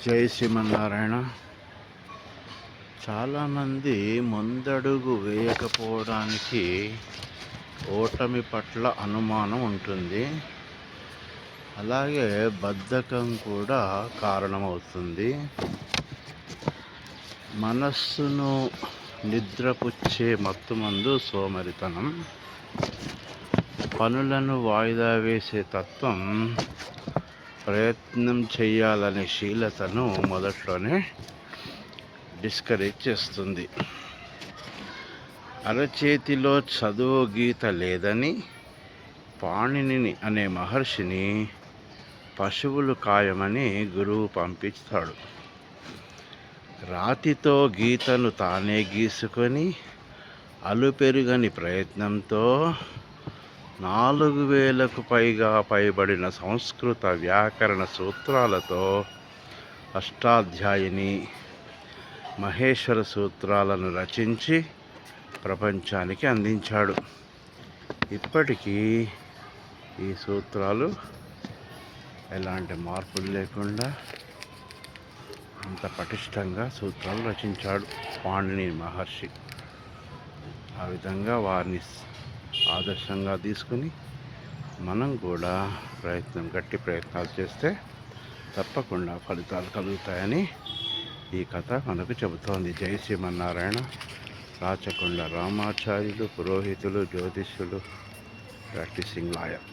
జై శ్రీమన్నారాయణ. చాలామంది ముందడుగు వేయకపోవడానికి ఓటమి పట్ల అనుమానం ఉంటుంది. అలాగే బద్ధకం కూడా కారణమవుతుంది. మనస్సును నిద్రపుచ్చే మత్తుమందు సోమరితనం. పనులను వాయిదా వేసే తత్వం ప్రయత్నం చేయాలనే శీలతను మొదట్లోనే డిస్కరేజ్ చేస్తుంది. అరచేతిలో చదువు గీత లేదని పాణిని అనే మహర్షిని పశువులు కాయమని గురువు పంపిస్తాడు. రాతితో గీతను తానే గీసుకొని అలుపెరుగని ప్రయత్నంతో 4000కు పైబడిన సంస్కృత వ్యాకరణ సూత్రాలతో అష్టాధ్యాయిని మహేశ్వర సూత్రాలను రచించి ప్రపంచానికి అందించాడు. ఇప్పటికీ ఈ సూత్రాలు ఎలాంటి మార్పులు లేకుండా అంత పటిష్టంగా సూత్రాలు రచించాడు పాణిని మహర్షి. ఆ విధంగా వారిని ఆదర్శంగా తీసుకుని మనం కూడా గట్టి ప్రయత్నాలు చేస్తే తప్పకుండా ఫలితాలు కలుగుతాయని ఈ కథ మనకు చెబుతోంది. జై శ్రీమన్నారాయణ. రాచకొండ రామాచార్యులు, పురోహితులు, జ్యోతిష్యులు, ప్రాక్టీసింగ్ లాయర్.